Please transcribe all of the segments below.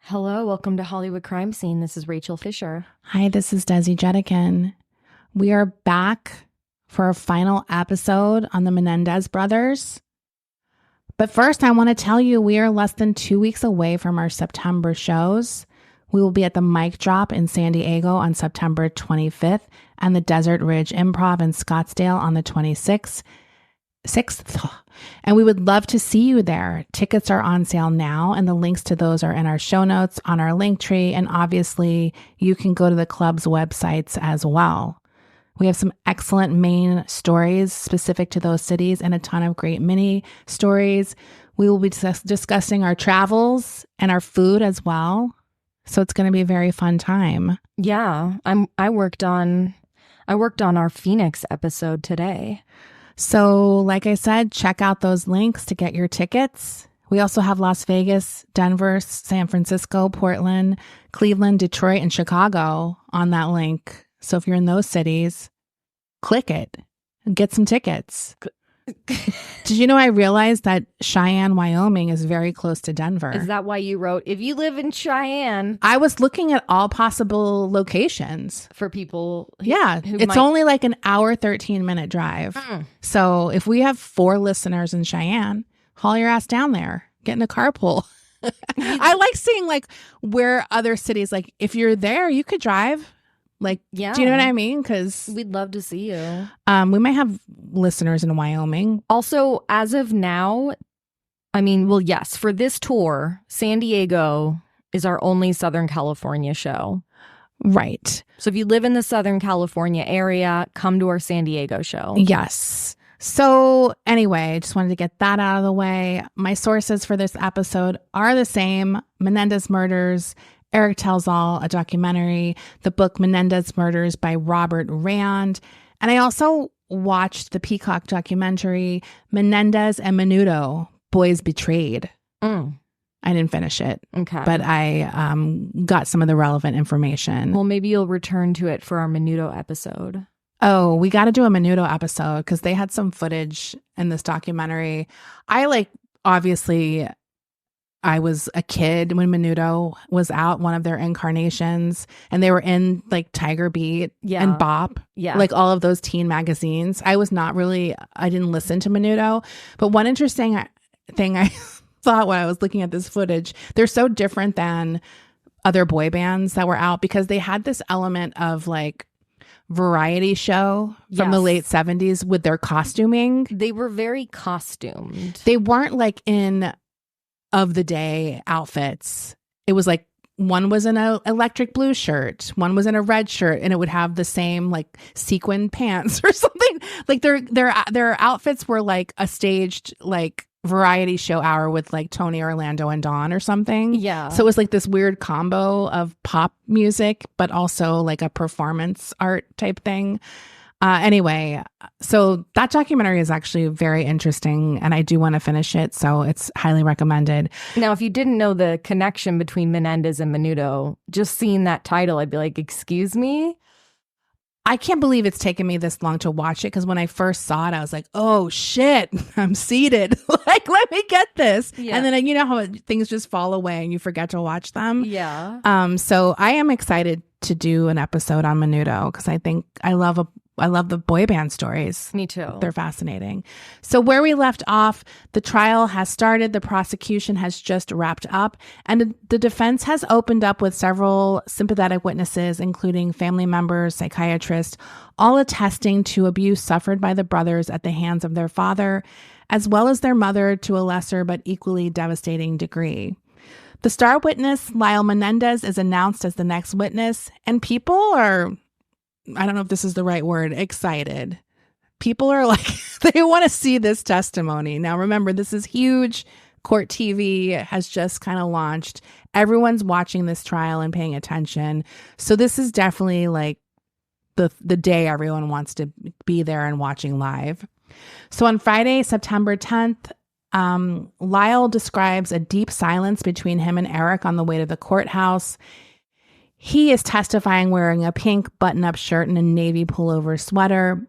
Hello, welcome to Hollywood Crime Scene. This is Rachel Fisher. Hi, this is Desi Jedeikin. We are back for a final episode on the Menendez brothers. But first, I want to tell you we are less than 2 weeks away from our September shows. We will be at the Mic Drop in San Diego on September 25th and the Desert Ridge Improv in Scottsdale on the 26th. And we would love to see you there. Tickets are on sale now, and the links to those are in our show notes on our link tree. And obviously, you can go to the club's websites as well. We have some excellent main stories specific to those cities and a ton of great mini stories. We will be discussing our travels and our food as well. So it's going to be a very fun time. Yeah, I worked on our Phoenix episode today. So like I said, check out those links to get your tickets. We also have Las Vegas, Denver, San Francisco, Portland, Cleveland, Detroit, and Chicago on that link. So if you're in those cities, click it and get some tickets. Did you know I realized that Cheyenne, Wyoming is very close to Denver? Is that why you wrote, if you live in Cheyenne? I was looking at all possible locations. For people it's only like an hour, 13-minute drive. So if we have 4 listeners in Cheyenne, haul your ass down there. Get in a carpool. I like seeing like where other cities, like if you're there, you could drive. Like, yeah. Do you know what I mean? Because we'd love to see you. We might have listeners in Wyoming. Also, as of now, yes, for this tour, San Diego is our only Southern California show. Right. So if you live in the Southern California area, come to our San Diego show. Yes. So anyway, I just wanted to get that out of the way. My sources for this episode are the same: Menendez Murders, Eric Tells All, a documentary, the book Menendez Murders by Robert Rand. And I also watched the Peacock documentary Menendez and Menudo, Boys Betrayed. I didn't finish it. Okay. But I got some of the relevant information. Well, maybe you'll return to it for our Menudo episode. Oh, we got to do a Menudo episode because they had some footage in this documentary. I was a kid when Menudo was out, one of their incarnations, and they were in like Tiger Beat and Bop, like all of those teen magazines. I didn't listen to Menudo, but one interesting thing I thought when I was looking at this footage, they're so different than other boy bands that were out because they had this element of like variety show from the late 70s with their costuming. They were very costumed. They weren't like in of the day outfits. It was like one was in an electric blue shirt, one was in a red shirt, and it would have the same like sequin pants or something. Like their outfits were like a staged like variety show hour with like Tony Orlando and Dawn or something. Yeah. So it was like this weird combo of pop music, but also like a performance art type thing. Anyway, so that documentary is actually very interesting and I do want to finish it. So it's highly recommended. Now, if you didn't know the connection between Menendez and Menudo, just seeing that title, I'd be like, excuse me? I can't believe it's taken me this long to watch it because when I first saw it, I was like, oh shit, I'm seated. Like, let me get this. Yeah. And then, you know how things just fall away and you forget to watch them. Yeah. So I am excited to do an episode on Menudo because I love the boy band stories. Me too. They're fascinating. So where we left off, the trial has started. The prosecution has just wrapped up. And the defense has opened up with several sympathetic witnesses, including family members, psychiatrists, all attesting to abuse suffered by the brothers at the hands of their father, as well as their mother to a lesser but equally devastating degree. The star witness, Lyle Menendez, is announced as the next witness, and people are, I don't know if this is the right word, excited. People are like, they want to see this testimony. Now, remember, this is huge. Court TV has just kind of launched. Everyone's watching this trial and paying attention. So this is definitely like the day everyone wants to be there and watching live. So on Friday, September 10th, Lyle describes a deep silence between him and Eric on the way to the courthouse. He is testifying wearing a pink button-up shirt and a navy pullover sweater.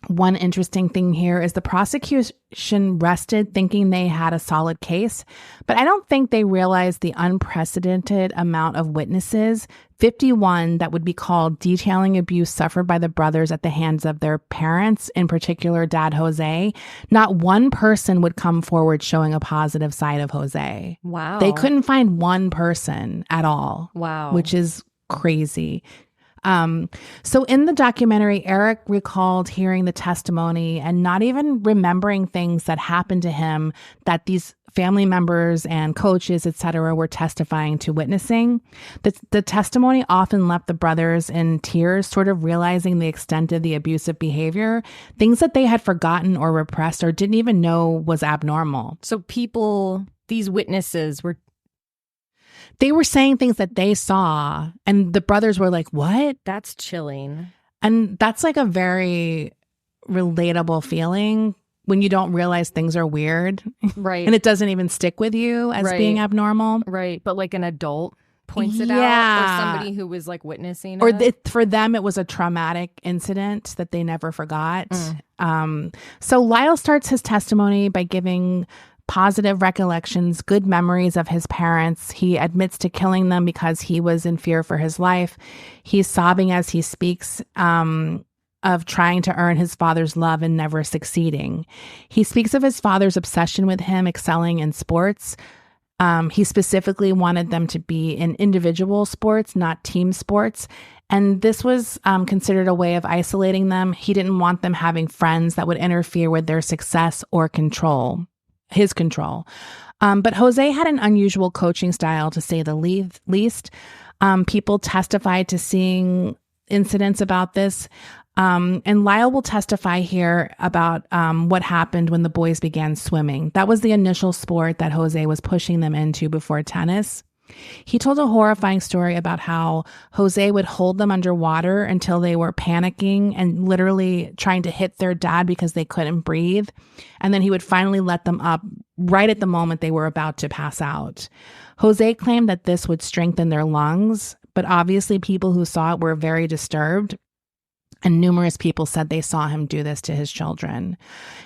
One interesting thing here is the prosecution rested thinking they had a solid case, but I don't think they realized the unprecedented amount of witnesses, 51 that would be called detailing abuse suffered by the brothers at the hands of their parents, in particular Dad Jose. Not one person would come forward showing a positive side of Jose. Wow. They couldn't find one person at all. Wow. Which is crazy. So in the documentary, Eric recalled hearing the testimony and not even remembering things that happened to him that these family members and coaches, etc., were testifying to witnessing. The testimony often left the brothers in tears, sort of realizing the extent of the abusive behavior, things that they had forgotten or repressed or didn't even know was abnormal. So people, these witnesses they were saying things that they saw, and the brothers were like, what? That's chilling. And that's like a very relatable feeling when you don't realize things are weird. Right. And it doesn't even stick with you as being abnormal. Right. But like an adult points it out, or somebody who was like witnessing or it. For them, it was a traumatic incident that they never forgot. So Lyle starts his testimony by giving positive recollections, good memories of his parents. He admits to killing them because he was in fear for his life. He's sobbing as he speaks of trying to earn his father's love and never succeeding. He speaks of his father's obsession with him excelling in sports. He specifically wanted them to be in individual sports, not team sports. And this was considered a way of isolating them. He didn't want them having friends that would interfere with their success or his control. But Jose had an unusual coaching style, to say the least. People testified to seeing incidents about this. And Lyle will testify here about what happened when the boys began swimming. That was the initial sport that Jose was pushing them into before tennis. He told a horrifying story about how Jose would hold them underwater until they were panicking and literally trying to hit their dad because they couldn't breathe. And then he would finally let them up right at the moment they were about to pass out. Jose claimed that this would strengthen their lungs, but obviously people who saw it were very disturbed. And numerous people said they saw him do this to his children.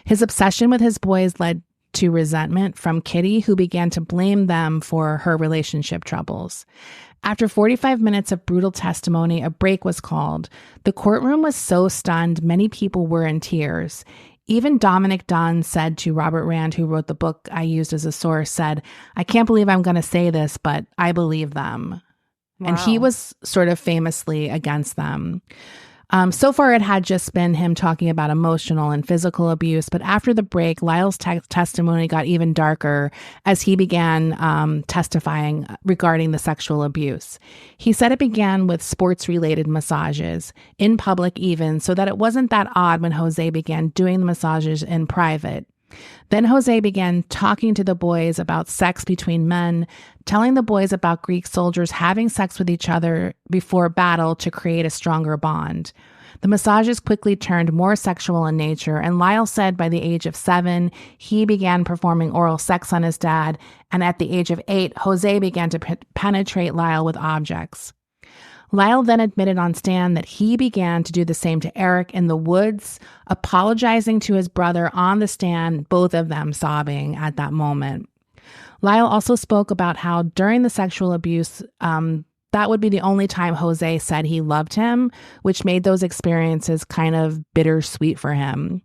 His obsession with his boys led to resentment from Kitty, who began to blame them for her relationship troubles. After 45 minutes of brutal testimony, a break was called. The courtroom was so stunned, many people were in tears. Even Dominic Dunn said to Robert Rand, who wrote the book I used as a source, said, "I can't believe I'm going to say this, but I believe them." Wow. And he was sort of famously against them. So far, it had just been him talking about emotional and physical abuse. But after the break, Lyle's testimony got even darker as he began testifying regarding the sexual abuse. He said it began with sports-related massages, in public even, so that it wasn't that odd when Jose began doing the massages in private. Then Jose began talking to the boys about sex between men, telling the boys about Greek soldiers having sex with each other before battle to create a stronger bond. The massages quickly turned more sexual in nature, and Lyle said by the age of 7, he began performing oral sex on his dad, and at the age of 8, Jose began to penetrate Lyle with objects. Lyle then admitted on stand that he began to do the same to Eric in the woods, apologizing to his brother on the stand, both of them sobbing at that moment. Lyle also spoke about how during the sexual abuse, that would be the only time Jose said he loved him, which made those experiences kind of bittersweet for him.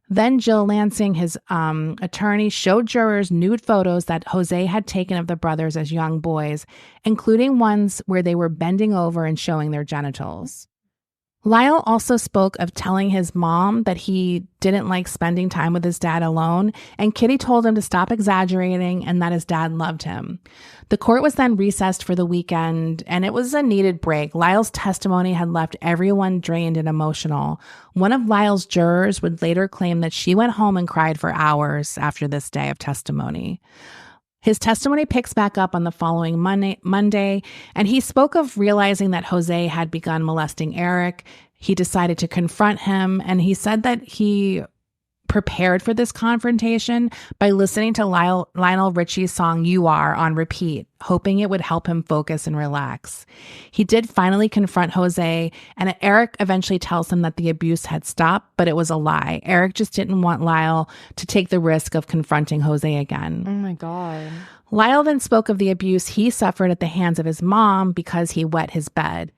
Then Jill Lansing, his attorney, showed jurors nude photos that Jose had taken of the brothers as young boys, including ones where they were bending over and showing their genitals. Lyle also spoke of telling his mom that he didn't like spending time with his dad alone, and Kitty told him to stop exaggerating and that his dad loved him. The court was then recessed for the weekend, and it was a needed break. Lyle's testimony had left everyone drained and emotional. One of Lyle's jurors would later claim that she went home and cried for hours after this day of testimony. His testimony picks back up on the following Monday, and he spoke of realizing that Jose had begun molesting Eric. He decided to confront him, and he said that he prepared for this confrontation by listening to Lionel Richie's song You Are on repeat, hoping it would help him focus and relax. He did finally confront Jose, and Eric eventually tells him that the abuse had stopped, but it was a lie. Eric just didn't want Lyle to take the risk of confronting Jose again. Oh my God. Lyle then spoke of the abuse he suffered at the hands of his mom because he wet his bed.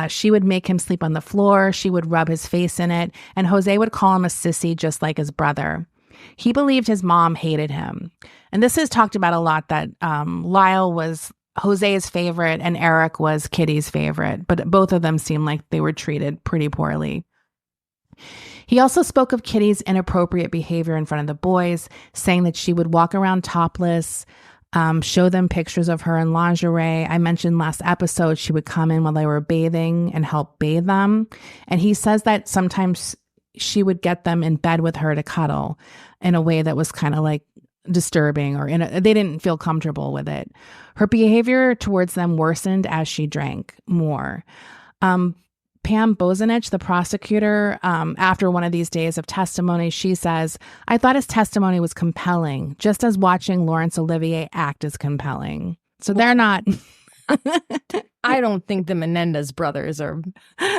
She would make him sleep on the floor. She would rub his face in it. And Jose would call him a sissy, just like his brother. He believed his mom hated him. And this is talked about a lot, that Lyle was Jose's favorite and Eric was Kitty's favorite. But both of them seemed like they were treated pretty poorly. He also spoke of Kitty's inappropriate behavior in front of the boys, saying that she would walk around topless, show them pictures of her in lingerie. I mentioned last episode she would come in while they were bathing and help bathe them. And he says that sometimes she would get them in bed with her to cuddle in a way that was kind of like disturbing, or they didn't feel comfortable with it. Her behavior towards them worsened as she drank more. Pam Bozenich, the prosecutor, after one of these days of testimony, she says, I thought his testimony was compelling, just as watching Laurence Olivier act is compelling. So they're not. I don't think the Menendez brothers are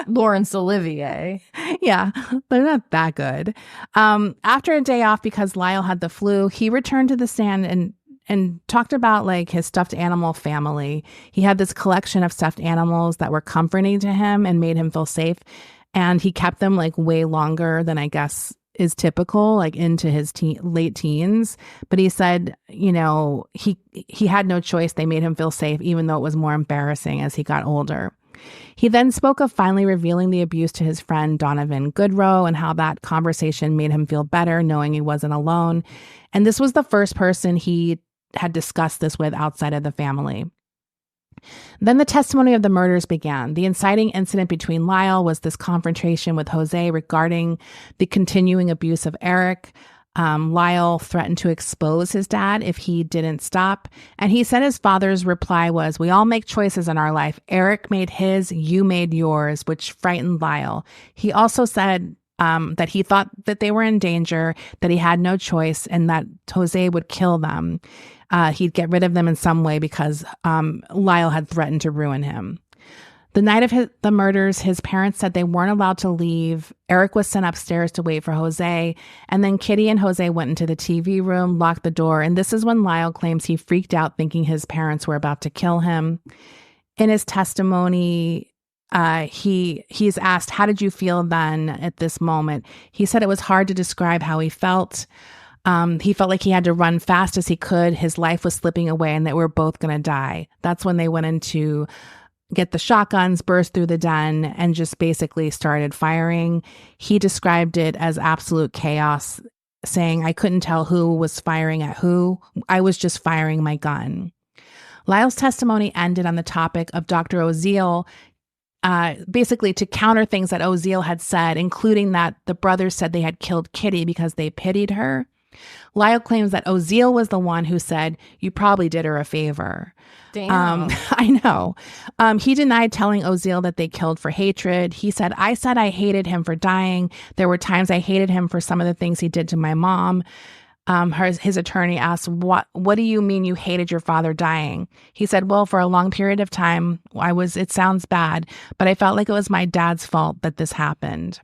Laurence Olivier. Yeah, they're not that good. After a day off because Lyle had the flu, he returned to the stand and talked about like his stuffed animal family. He had this collection of stuffed animals that were comforting to him and made him feel safe. And he kept them like way longer than I guess is typical, like into his late teens. But he said, you know, he had no choice. They made him feel safe, even though it was more embarrassing as he got older. He then spoke of finally revealing the abuse to his friend Donovan Goodrow and how that conversation made him feel better, knowing he wasn't alone. And this was the first person he had discussed this with outside of the family. Then the testimony of the murders began. The inciting incident between Lyle was this confrontation with Jose regarding the continuing abuse of Eric. Lyle threatened to expose his dad if he didn't stop. And he said his father's reply was, we all make choices in our life. Eric made his, you made yours, which frightened Lyle. He also said that he thought that they were in danger, that he had no choice, and that Jose would kill them. He'd get rid of them in some way because Lyle had threatened to ruin him. The night of the murders, his parents said they weren't allowed to leave. Eric was sent upstairs to wait for Jose. And then Kitty and Jose went into the TV room, locked the door. And this is when Lyle claims he freaked out thinking his parents were about to kill him. In his testimony, he's asked, how did you feel then at this moment? He said it was hard to describe how he felt. He felt like he had to run fast as he could. His life was slipping away and that we were both going to die. That's when they went in to get the shotguns, burst through the den, and just basically started firing. He described it as absolute chaos, saying, I couldn't tell who was firing at who. I was just firing my gun. Lyle's testimony ended on the topic of Dr. Oziel, basically to counter things that Oziel had said, including that the brothers said they had killed Kitty because they pitied her. Lyle claims that Oziel was the one who said, you probably did her a favor. Damn. I know. He denied telling Oziel that they killed for hatred. He said I hated him for dying. There were times I hated him for some of the things he did to my mom. His attorney asked, what do you mean you hated your father dying? He said, well, for a long period of time, it sounds bad, but I felt like it was my dad's fault that this happened.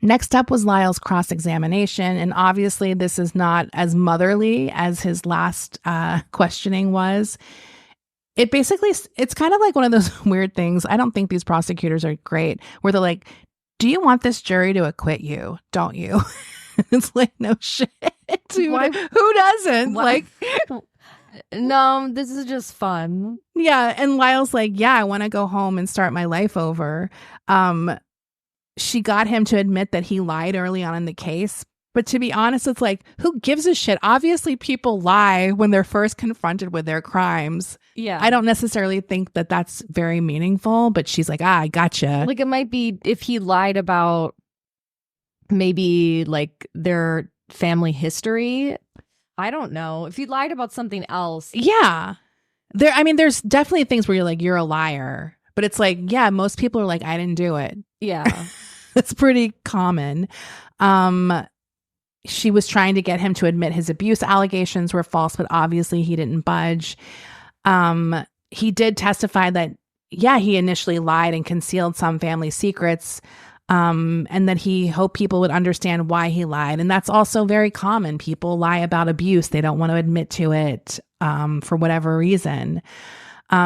Next up was Lyle's cross-examination, and obviously this is not as motherly as his last questioning was. It's kind of like one of those weird things. I don't think these prosecutors are great, where they're like, do you want this jury to acquit you? Don't you? It's like, no shit. Who doesn't? What? Like, no, this is just fun. Yeah. And Lyle's like, yeah, I want to go home and start my life over. She got him to admit that he lied early on in the case. But to be honest, it's like, who gives a shit? Obviously, people lie when they're first confronted with their crimes. Yeah. I don't necessarily think that that's very meaningful, but she's like, I gotcha. Like, it might be if he lied about maybe like their family history. I don't know. If he lied about something else. Yeah. There's definitely things where you're like, you're a liar. But it's like, yeah, most people are like, I didn't do it. Yeah. It's pretty common. She was trying to get him to admit his abuse allegations were false, but obviously he didn't budge. He did testify that, yeah, he initially lied and concealed some family secrets, and that he hoped people would understand why he lied. And that's also very common. People lie about abuse. They don't want to admit to it for whatever reason.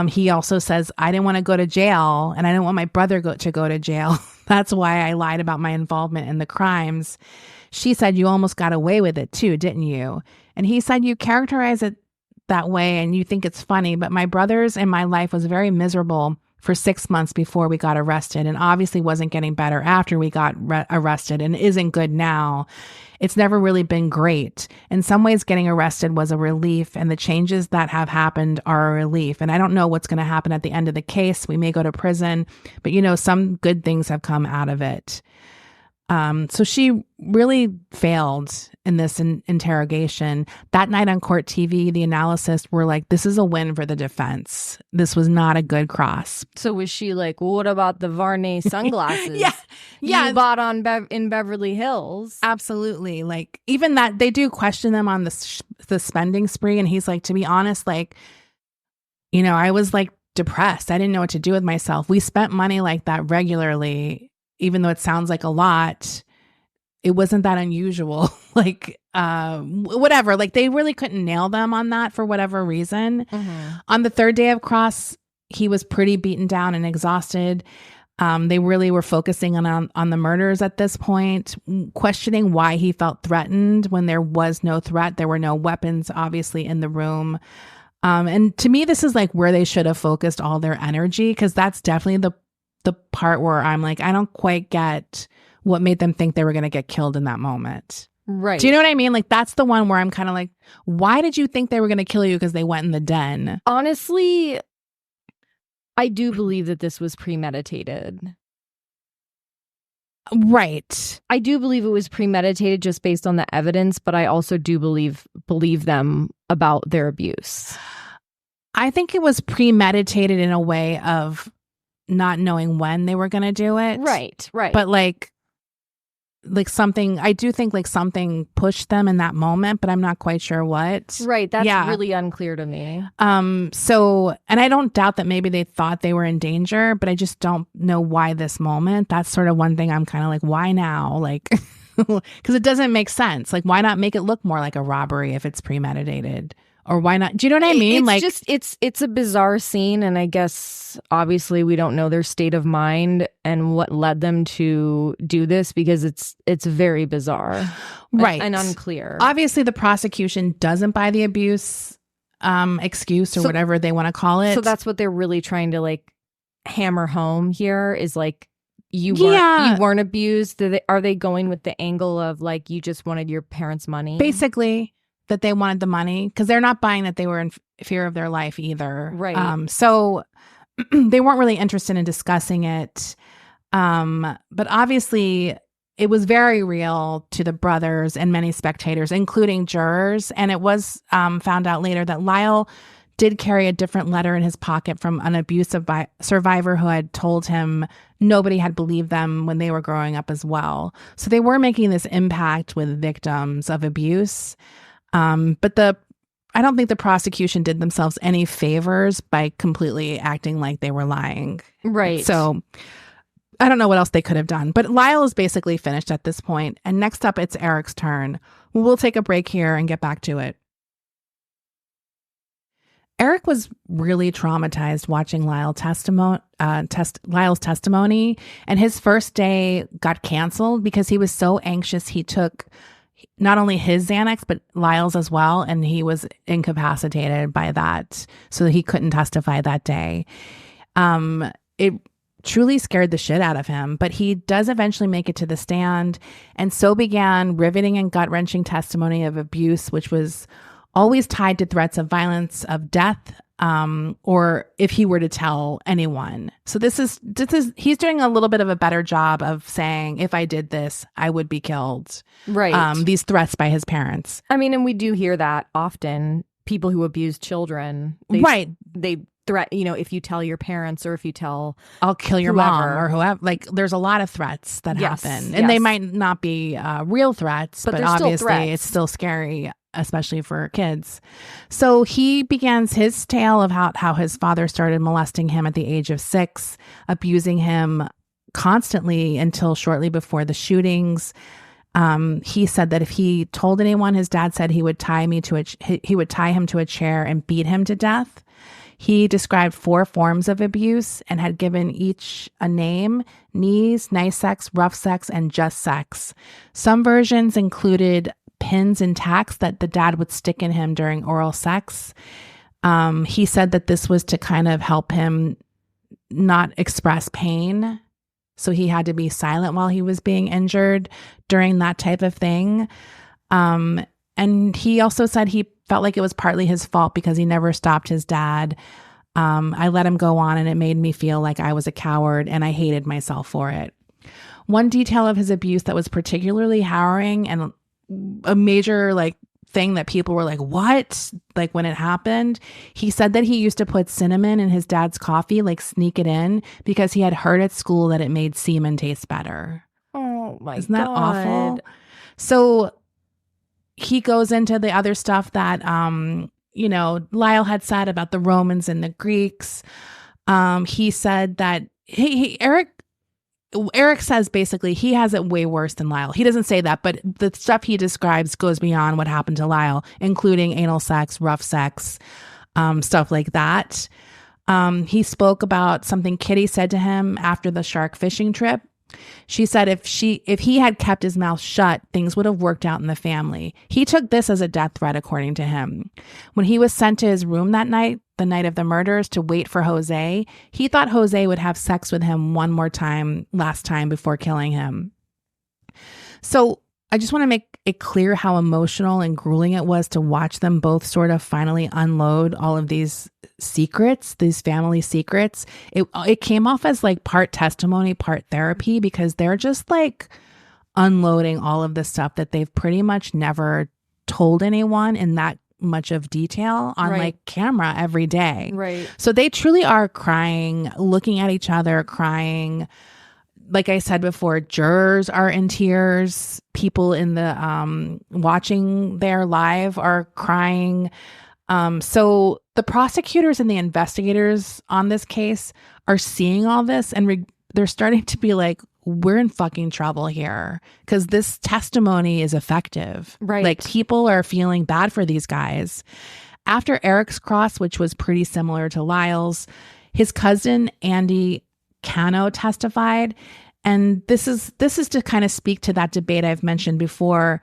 He also says, I didn't want to go to jail, and I didn't want my brother to go to jail. That's why I lied about my involvement in the crimes. She said, you almost got away with it too, didn't you? And he said, you characterize it that way and you think it's funny, but my brothers and my life was very miserable for 6 months before we got arrested, and obviously wasn't getting better after we got arrested, and isn't good now. It's never really been great. In some ways, getting arrested was a relief, and the changes that have happened are a relief. And I don't know what's going to happen at the end of the case. We may go to prison, but some good things have come out of it. So she really failed in this interrogation. That night on court TV, the analysts were like, this is a win for the defense. This was not a good cross. So was she like, well, what about the Varney sunglasses Yeah. you bought on in Beverly Hills? Absolutely. Like, even that, they do question them on the spending spree. And he's like, to be honest, like, I was like depressed. I didn't know what to do with myself. We spent money like that regularly. Even though it sounds like a lot, it wasn't that unusual. Like, whatever. Like, they really couldn't nail them on that for whatever reason. Mm-hmm. On the third day of cross, he was pretty beaten down and exhausted. They really were focusing on the murders at this point, questioning why he felt threatened when there was no threat. There were no weapons, obviously, in the room. And to me, this is like where they should have focused all their energy, because that's definitely the part where I'm like, I don't quite get what made them think they were going to get killed in that moment. Right. Do you know what I mean? Like, that's the one where I'm kind of like, why did you think they were going to kill you because they went in the den? Honestly, I do believe that this was premeditated. Right. I do believe it was premeditated just based on the evidence, but I also do believe them about their abuse. I think it was premeditated in a way of not knowing when they were going to do it. Right. But like something, I do think like something pushed them in that moment, but I'm not quite sure what. Right. That's really unclear to me. So, and I don't doubt that maybe they thought they were in danger, but I just don't know why this moment. That's sort of one thing I'm kind of like, why now? Like, because it doesn't make sense. Like, why not make it look more like a robbery if it's premeditated? Or why not? Do you know what I mean? It's a bizarre scene, and I guess obviously we don't know their state of mind and what led them to do this, because it's very bizarre, right, and unclear. Obviously, the prosecution doesn't buy the abuse excuse or whatever they want to call it. So that's what they're really trying to like hammer home here is like you weren't abused. Are they going with the angle of like you just wanted your parents' money, basically? That they wanted the money, because they're not buying that they were in fear of their life either. Right. So they weren't really interested in discussing it. But obviously it was very real to the brothers and many spectators, including jurors. And it was found out later that Lyle did carry a different letter in his pocket from an abusive survivor who had told him nobody had believed them when they were growing up as well. So they were making this impact with victims of abuse. But I don't think the prosecution did themselves any favors by completely acting like they were lying. Right. So I don't know what else they could have done. But Lyle is basically finished at this point. And next up, it's Eric's turn. We'll take a break here and get back to it. Eric was really traumatized watching Lyle's testimony. And his first day got canceled because he was so anxious. He took not only his Xanax, but Lyle's as well. And he was incapacitated by that. So he couldn't testify that day. It truly scared the shit out of him, but he does eventually make it to the stand. And so began riveting and gut-wrenching testimony of abuse, which was always tied to threats of violence, of death, or if he were to tell anyone. So this is he's doing a little bit of a better job of saying, if I did this, I would be killed. Right. These threats by his parents. I mean, and we do hear that often. People who abuse children, they're threat, if you tell your parents or if you tell I'll kill your whoever. mom or whoever. Like, there's a lot of threats that Yes, happen. yes. And they might not be real threats, but they're still obviously threats. it's still scary, especially for kids. So he begins his tale of how his father started molesting him at the age of 6, abusing him constantly until shortly before the shootings. He said that if he told anyone, his dad said he would tie him to a chair and beat him to death. He described 4 forms of abuse and had given each a name: knees, nice sex, rough sex, and just sex. Some versions included pins and tacks that the dad would stick in him during oral sex. He said that this was to kind of help him not express pain. So he had to be silent while he was being injured during that type of thing. And he also said he felt like it was partly his fault because he never stopped his dad. I let him go on and it made me feel like I was a coward and I hated myself for it. One detail of his abuse that was particularly harrowing and a major thing that people were like, what? Like when it happened, he said that he used to put cinnamon in his dad's coffee, sneak it in, because he had heard at school that it made semen taste better. Oh my God. Isn't that awful? So he goes into the other stuff that, Lyle had said about the Romans and the Greeks. He said that Eric says basically he has it way worse than Lyle. He doesn't say that, but the stuff he describes goes beyond what happened to Lyle, including anal sex, rough sex, stuff like that. He spoke about something Kitty said to him after the shark fishing trip. She said if he had kept his mouth shut, things would have worked out in the family. He took this as a death threat, according to him. When he was sent to his room that night, the night of the murders, to wait for Jose, he thought Jose would have sex with him one more time, last time, before killing him. So I just want to make it clear how emotional and grueling it was to watch them both sort of finally unload all of these secrets, these family secrets. It came off as part testimony, part therapy, because they're just unloading all of the stuff that they've pretty much never told anyone in that much of detail on camera every day. Right. So they truly are crying, looking at each other, crying. Like I said before, jurors are in tears. People in the watching their live are crying. So the prosecutors and the investigators on this case are seeing all this, and they're starting to be like, we're in fucking trouble here because this testimony is effective. Right. People are feeling bad for these guys. After Eric's cross, which was pretty similar to Lyle's, his cousin Andy Cano testified. And this is to kind of speak to that debate I've mentioned before.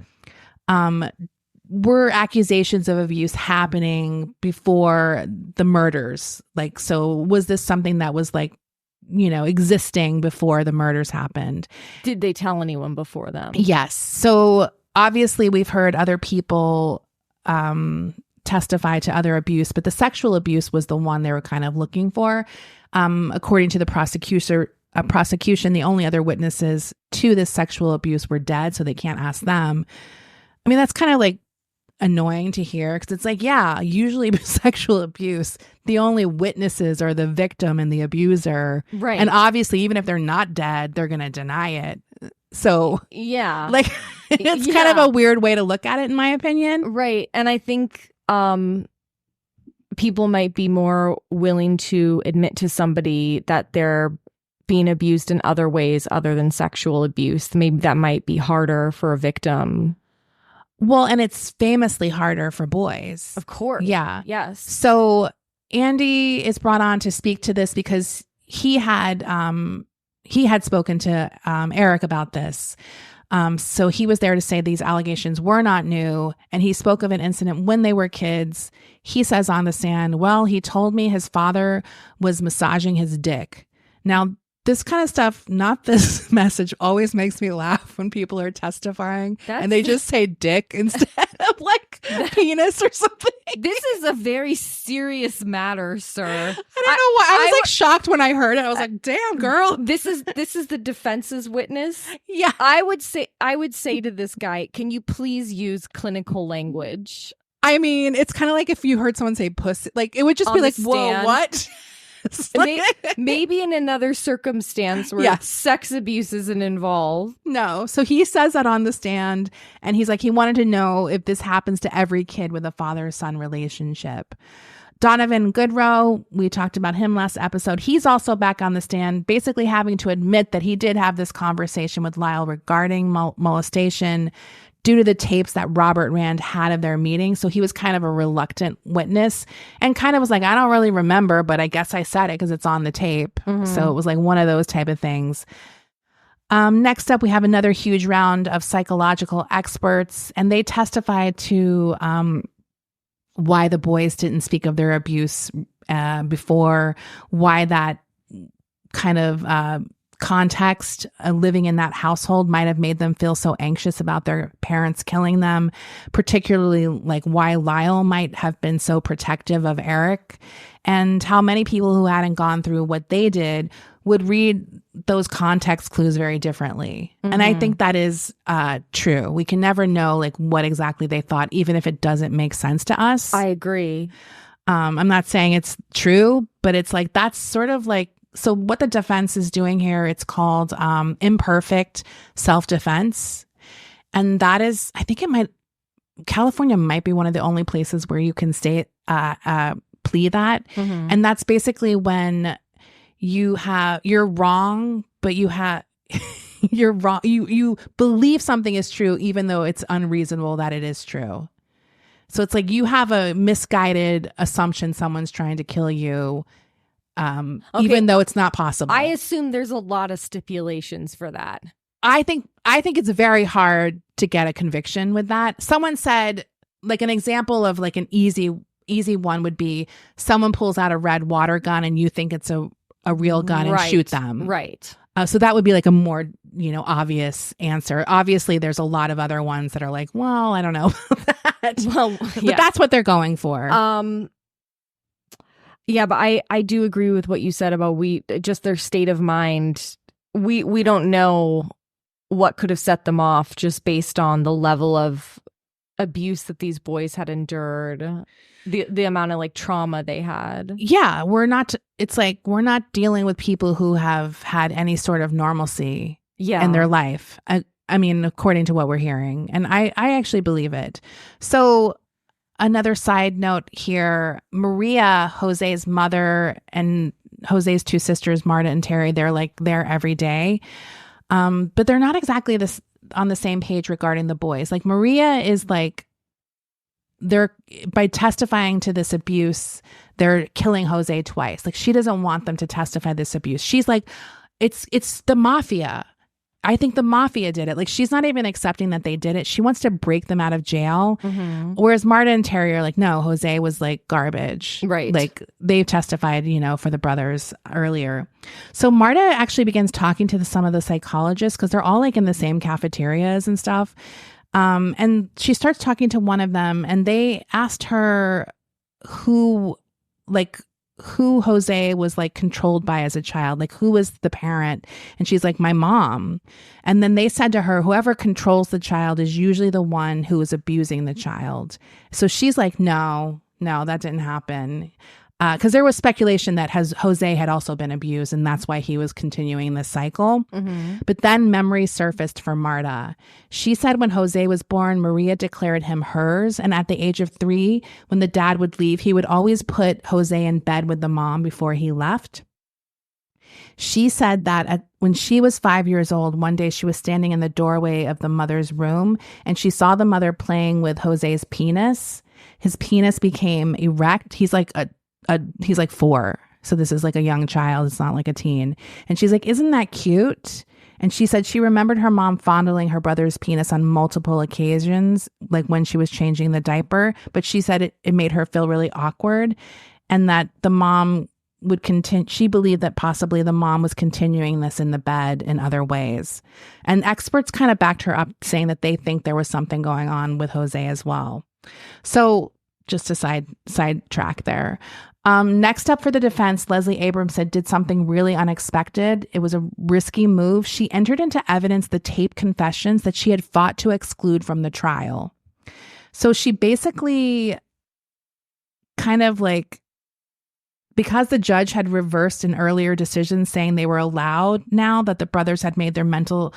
Were accusations of abuse happening before the murders? So was this something that was existing before the murders happened? Did they tell anyone before them? Yes. So obviously we've heard other people testify to other abuse, but the sexual abuse was the one they were kind of looking for. According to the prosecution, the only other witnesses to this sexual abuse were dead, so they can't ask them. I mean, that's kind of annoying to hear because it's usually sexual abuse, the only witnesses are the victim and the abuser. Right. And obviously, even if they're not dead, they're going to deny it. So, yeah. It's kind of a weird way to look at it, in my opinion. Right. And I think people might be more willing to admit to somebody that they're being abused in other ways other than sexual abuse. Maybe that might be harder for a victim. Well, and it's famously harder for boys. Of course. Yeah. Yes. So Andy is brought on to speak to this because he had spoken to Eric about this. So he was there to say these allegations were not new. And he spoke of an incident when they were kids. He says on the stand, well, he told me his father was massaging his dick. Now, this kind of stuff, not this message, always makes me laugh when people are testifying and they just say dick instead of penis or something. This is a very serious matter, sir. I don't know why. I was shocked when I heard it. I was like, damn, girl. This is the defense's witness. Yeah. I would say to this guy, can you please use clinical language? I mean, it's kind of like if you heard someone say pussy, like it would just On be the like, whoa, stand. what? Maybe in another circumstance where sex abuse isn't involved. No. So he says that on the stand, and he's like, he wanted to know if this happens to every kid with a father-son relationship. Donovan Goodrow, we talked about him last episode. He's also back on the stand, basically having to admit that he did have this conversation with Lyle regarding molestation due to the tapes that Robert Rand had of their meeting. So he was kind of a reluctant witness and kind of was like, I don't really remember, but I guess I said it because it's on the tape. So it was like one of those type of things. Next up, we have another huge round of psychological experts, and they testified to why the boys didn't speak of their abuse before, why that kind of context living in that household might have made them feel so anxious about their parents killing them, particularly like why Lyle might have been so protective of Eric, and how many people who hadn't gone through what they did would read those context clues very differently. And I think that is true. We can never know like what exactly they thought, even if it doesn't make sense to us. I agree. I'm not saying it's true, but it's like, that's sort of like, so what the defense is doing here, it's called imperfect self-defense. And that is, I think California might be one of the only places where you can plea that. And that's basically when you're wrong, but you're wrong. You believe something is true, even though it's unreasonable that it is true. So it's like you have a misguided assumption someone's trying to kill you. Even though it's not possible. I assume there's a lot of stipulations for that. I think it's very hard to get a conviction with that. Someone said, like, an example of like an easy one would be someone pulls out a red water gun and you think it's a real gun and shoot them. Right. So that would be like a more, obvious answer. Obviously, there's a lot of other ones that are like, well, I don't know about that. Well, yeah. But that's what they're going for. Yeah, but I do agree with what you said about just their state of mind. We don't know what could have set them off just based on the level of abuse that these boys had endured, the amount of like trauma they had. Yeah, it's like we're not dealing with people who have had any sort of normalcy in their life. I mean, according to what we're hearing. And I actually believe it. So another side note here, Maria, Jose's mother, and Jose's two sisters, Marta and Terry, they're like there every day. But they're not exactly on the same page regarding the boys. Like Maria is like, by testifying to this abuse, they're killing Jose twice. Like she doesn't want them to testify this abuse. She's like, it's the mafia. I think the mafia did it. Like she's not even accepting that they did it. She wants to break them out of jail. Whereas Marta and Terry are like, no, Jose was like garbage. Right. Like they've testified, for the brothers earlier. So Marta actually begins talking to some of the psychologists because they're all like in the same cafeterias and stuff. And she starts talking to one of them and they asked her who Jose was like controlled by as a child, like who was the parent? And she's like, my mom. And then they said to her, whoever controls the child is usually the one who is abusing the child. So she's like, no, that didn't happen. Because there was speculation that Jose had also been abused, and that's why he was continuing this cycle. But then memory surfaced for Marta. She said when Jose was born, Maria declared him hers, and at the age of 3, when the dad would leave, he would always put Jose in bed with the mom before he left. She said that when she was 5 years old, one day she was standing in the doorway of the mother's room, and she saw the mother playing with Jose's penis. His penis became erect. He's like 4. So this is like a young child. It's not like a teen. And she's like, isn't that cute? And she said she remembered her mom fondling her brother's penis on multiple occasions, like when she was changing the diaper. But she said it made her feel really awkward, and that the mom would continue. She believed that possibly the mom was continuing this in the bed in other ways. And experts kind of backed her up, saying that they think there was something going on with Jose as well. So just a sidetrack there. Next up for the defense, Leslie Abramson did something really unexpected. It was a risky move. She entered into evidence the tape confessions that she had fought to exclude from the trial. So she basically kind of like, because the judge had reversed an earlier decision saying they were allowed now that the brothers had made their mental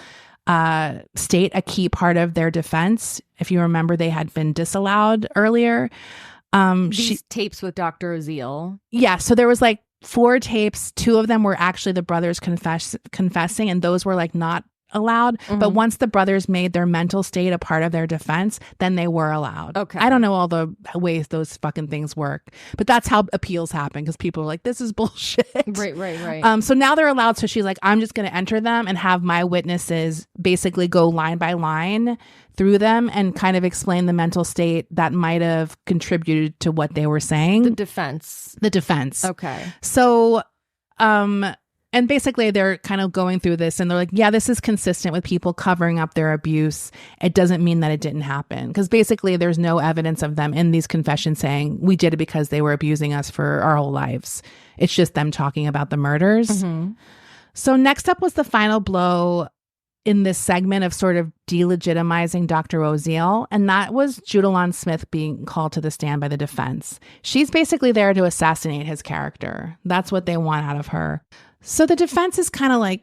state a key part of their defense. If you remember, they had been disallowed earlier. These tapes with Dr. Oziel. Yeah. So there was like 4 tapes. 2 of them were actually the brothers confessing, and those were like not allowed. But once the brothers made their mental state a part of their defense, then they were allowed. Okay. I don't know all the ways those fucking things work, but that's how appeals happen, because people are like, this is bullshit. Right. So now they're allowed. So she's like, I'm just going to enter them and have my witnesses basically go line by line through them and kind of explain the mental state that might have contributed to what they were saying. The defense. Okay. So, and basically they're kind of going through this and they're like, yeah, this is consistent with people covering up their abuse. It doesn't mean that it didn't happen. Because basically there's no evidence of them in these confessions saying we did it because they were abusing us for our whole lives. It's just them talking about the murders. So next up was the final blow in this segment of sort of delegitimizing Dr. Oziel, and that was Judelon Smith being called to the stand by the defense. She's basically there to assassinate his character. That's what they want out of her. So the defense is kind of like,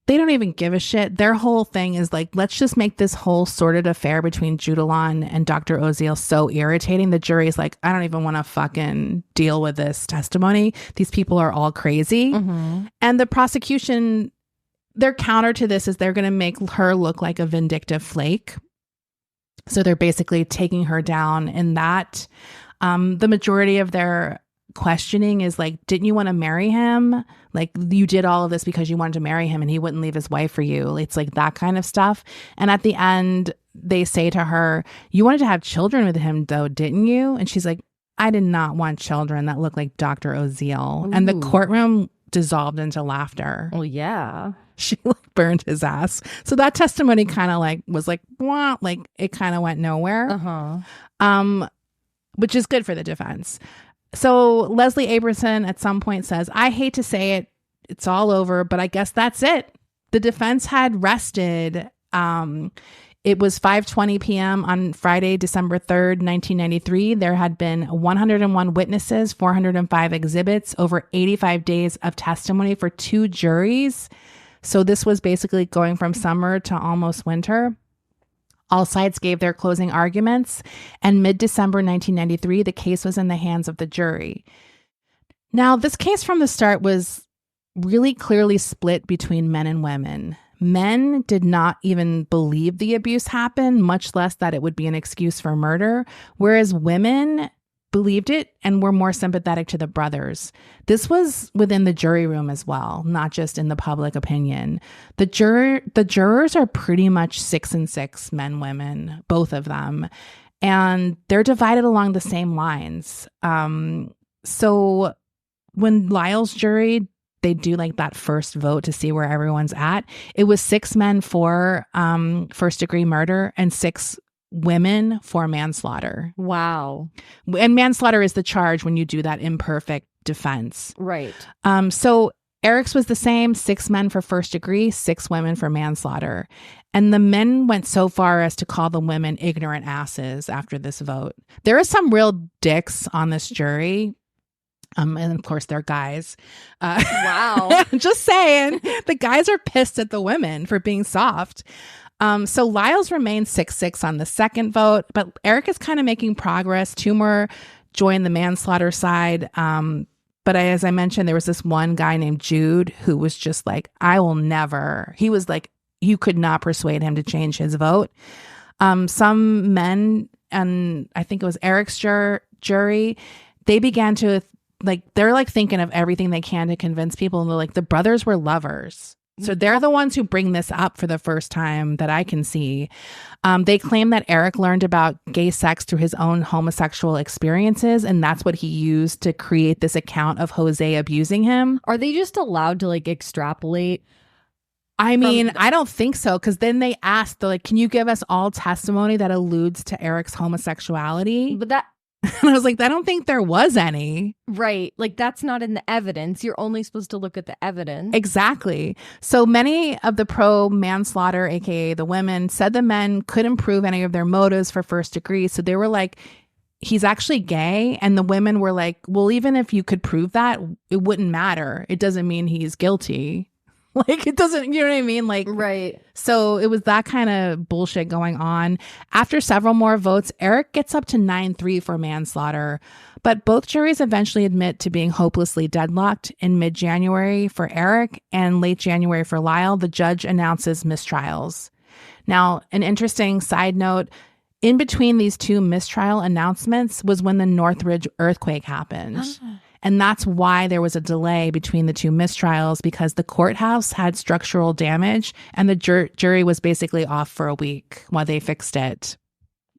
they don't even give a shit. Their whole thing is like, let's just make this whole sordid affair between Judelon and Dr. Oziel so irritating. The jury's like, I don't even want to fucking deal with this testimony. These people are all crazy. And the prosecution, their counter to this is they're going to make her look like a vindictive flake. So they're basically taking her down in that. The majority of their questioning is like, didn't you want to marry him? Like, you did all of this because you wanted to marry him and he wouldn't leave his wife for you. It's like that kind of stuff. And at the end, they say to her, you wanted to have children with him though, didn't you? And she's like, I did not want children that looked like Dr. Oziel. And the courtroom dissolved into laughter. Well, yeah. She like burned his ass. So that testimony kind of like was like, wah, like it kind of went nowhere. Which is good for the defense. So Leslie Abramson at some point says, I hate to say it, it's all over, but I guess that's it. The defense had rested. It was 5:20 p.m. on Friday, December 3rd, 1993. There had been 101 witnesses, 405 exhibits, over 85 days of testimony for 2 juries. So this was basically going from summer to almost winter. All sides gave their closing arguments, and mid-December 1993, the case was in the hands of the jury. Now, this case from the start was really clearly split between men and women. Men did not even believe the abuse happened, much less that it would be an excuse for murder, whereas women believed it and were more sympathetic to the brothers. This was within the jury room as well, not just in the public opinion. The jurors are pretty much 6 and 6, men, women, both of them. And they're divided along the same lines. So when Lyle's jury, they do like that first vote to see where everyone's at. It was 6 men for first degree murder and 6 women for manslaughter. Wow. And manslaughter is the charge when you do that imperfect defense. Right. So Eric's was the same, 6 men for first degree, 6 women for manslaughter. And the men went so far as to call the women ignorant asses after this vote. There are some real dicks on this jury. And of course, they're guys. Wow. Just saying. The guys are pissed at the women for being soft. So Lyles remained 6-6 on the second vote, but Eric is kind of making progress. 2 more joined the manslaughter side. But as I mentioned, there was this one guy named Jude who was just like, I will never. He was like, you could not persuade him to change his vote. Some men, and I think it was Eric's jury, they began to they're like thinking of everything they can to convince people. And they're like, the brothers were lovers. So they're the ones who bring this up for the first time that I can see. They claim that Eric learned about gay sex through his own homosexual experiences, and that's what he used to create this account of Jose abusing him. Are they just allowed to like extrapolate? I mean, I don't think so, because then they asked, they're like, can you give us all testimony that alludes to Eric's homosexuality? But And I was like, I don't think there was any. Right. Like, that's not in the evidence. You're only supposed to look at the evidence. Exactly. So many of the pro-manslaughter, aka the women, said the men couldn't prove any of their motives for first degree. So they were like, he's actually gay. And the women were like, well, even if you could prove that, it wouldn't matter. It doesn't mean he's guilty. Like, it doesn't, you know what I mean? Like, right. So it was that kind of bullshit going on. After several more votes, Eric gets up to 9-3 for manslaughter. But both juries eventually admit to being hopelessly deadlocked. In mid-January for Eric and late January for Lyle, the judge announces mistrials. Now, an interesting side note, in between these two mistrial announcements was when the Northridge earthquake happened. And that's why there was a delay between the two mistrials, because the courthouse had structural damage and the jury was basically off for a week while they fixed it.